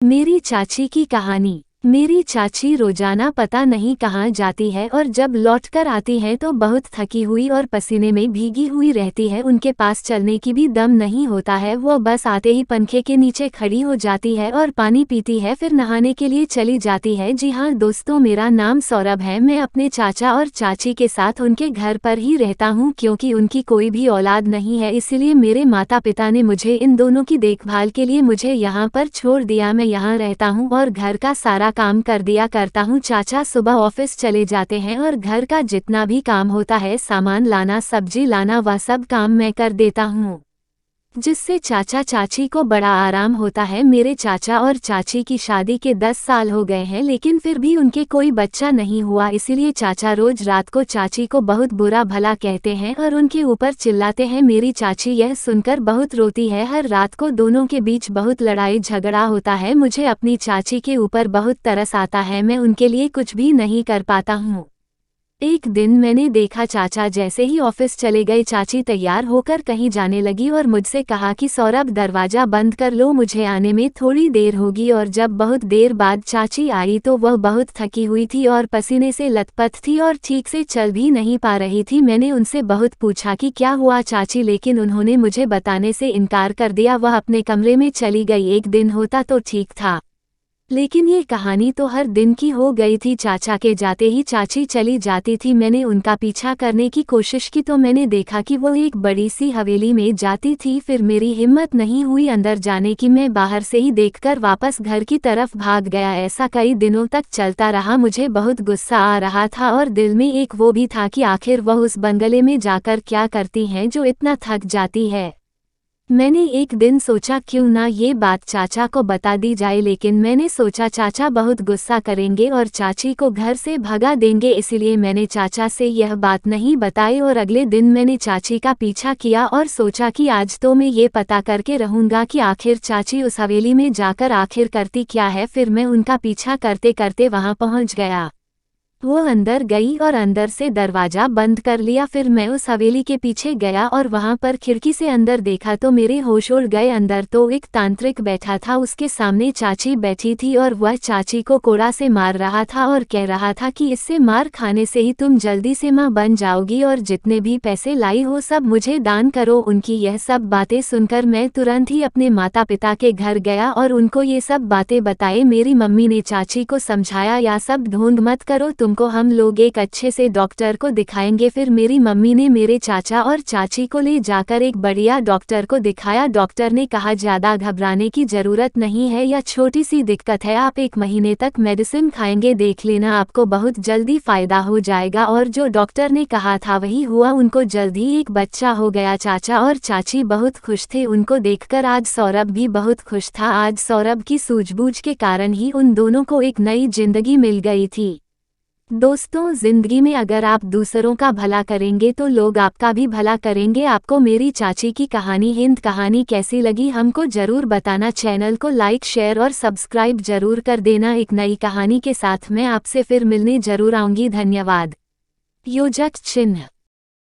मेरी चाची की कहानी। मेरी चाची रोजाना पता नहीं कहाँ जाती है और जब लौटकर आती है तो बहुत थकी हुई और पसीने में भीगी हुई रहती है। उनके पास चलने की भी दम नहीं होता है। वो बस आते ही पंखे के नीचे खड़ी हो जाती है और पानी पीती है, फिर नहाने के लिए चली जाती है। जी हाँ दोस्तों, मेरा नाम सौरभ है। मैं अपने चाचा और चाची के साथ उनके घर पर ही रहता हूँ क्योंकि उनकी कोई भी औलाद नहीं है, इसलिए मेरे माता पिता ने मुझे इन दोनों की देखभाल के लिए मुझे यहाँ पर छोड़ दिया। मैं यहाँ रहता हूँ और घर का सारा काम कर दिया करता हूँ। चाचा सुबह ऑफिस चले जाते हैं और घर का जितना भी काम होता है, सामान लाना, सब्जी लाना, वह सब काम मैं कर देता हूँ, जिससे चाचा चाची को बड़ा आराम होता है। मेरे चाचा और चाची की शादी के 10 साल हो गए हैं, लेकिन फिर भी उनके कोई बच्चा नहीं हुआ, इसलिए चाचा रोज रात को चाची को बहुत बुरा भला कहते हैं और उनके ऊपर चिल्लाते हैं। मेरी चाची यह सुनकर बहुत रोती है। हर रात को दोनों के बीच बहुत लड़ाई झगड़ा होता है। मुझे अपनी चाची के ऊपर बहुत तरस आता है। मैं उनके लिए कुछ भी नहीं कर पाता हूँ। एक दिन मैंने देखा, चाचा जैसे ही ऑफिस चले गए, चाची तैयार होकर कहीं जाने लगी और मुझसे कहा कि सौरभ दरवाजा बंद कर लो, मुझे आने में थोड़ी देर होगी। और जब बहुत देर बाद चाची आई तो वह बहुत थकी हुई थी और पसीने से लथपथ थी और ठीक से चल भी नहीं पा रही थी। मैंने उनसे बहुत पूछा कि क्या हुआ चाची, लेकिन उन्होंने मुझे बताने से इनकार कर दिया। वह अपने कमरे में चली गई। एक दिन होता तो ठीक था, लेकिन ये कहानी तो हर दिन की हो गई थी। चाचा के जाते ही चाची चली जाती थी। मैंने उनका पीछा करने की कोशिश की तो मैंने देखा कि वो एक बड़ी सी हवेली में जाती थी। फिर मेरी हिम्मत नहीं हुई अंदर जाने की। मैं बाहर से ही देखकर वापस घर की तरफ भाग गया। ऐसा कई दिनों तक चलता रहा। मुझे बहुत गुस्सा आ रहा था और दिल में एक वो भी था कि आखिर वह उस बंगले में जाकर क्या करती हैं जो इतना थक जाती है। मैंने एक दिन सोचा क्यों ना ये बात चाचा को बता दी जाए, लेकिन मैंने सोचा चाचा बहुत गुस्सा करेंगे और चाची को घर से भगा देंगे, इसलिए मैंने चाचा से यह बात नहीं बताई। और अगले दिन मैंने चाची का पीछा किया और सोचा कि आज तो मैं ये पता करके रहूंगा कि आखिर चाची उस हवेली में जाकर आखिर करती क्या है। फिर मैं उनका पीछा करते करते वहां पहुंच गया। वो अंदर गई और अंदर से दरवाजा बंद कर लिया। फिर मैं उस हवेली के पीछे गया और वहां पर खिड़की से अंदर देखा तो मेरे होश उड़ गए। अंदर तो एक तांत्रिक बैठा था, उसके सामने चाची बैठी थी और वह चाची को कोड़ा से मार रहा था और कह रहा था कि इससे मार खाने से ही तुम जल्दी से माँ बन जाओगी और जितने भी पैसे लाई हो सब मुझे दान करो। उनकी यह सब बातें सुनकर मैं तुरंत ही अपने माता पिता के घर गया और उनको ये सब बातें बताए। मेरी मम्मी ने चाची को समझाया, या सब ढूंढ मत करो, तुमको हम लोग एक अच्छे से डॉक्टर को दिखाएंगे। फिर मेरी मम्मी ने मेरे चाचा और चाची को ले जाकर एक बढ़िया डॉक्टर को दिखाया। डॉक्टर ने कहा ज्यादा घबराने की जरूरत नहीं है, या छोटी सी दिक्कत है, आप 1 महीने तक मेडिसिन खाएंगे, देख लेना आपको बहुत जल्दी फायदा हो जाएगा। और जो डॉक्टर ने कहा था वही हुआ, उनको जल्द ही एक बच्चा हो गया। चाचा और चाची बहुत खुश थे। उनको देखकर आज सौरभ भी बहुत खुश था। आज सौरभ की सूझबूझ के कारण ही उन दोनों को एक नई जिंदगी मिल गई थी। दोस्तों, जिंदगी में अगर आप दूसरों का भला करेंगे तो लोग आपका भी भला करेंगे। आपको मेरी चाची की कहानी, हिंद कहानी कैसी लगी हमको जरूर बताना। चैनल को लाइक, शेयर और सब्सक्राइब जरूर कर देना। एक नई कहानी के साथ मैं आपसे फिर मिलने जरूर आऊंगी। धन्यवाद। योजक चिन्ह।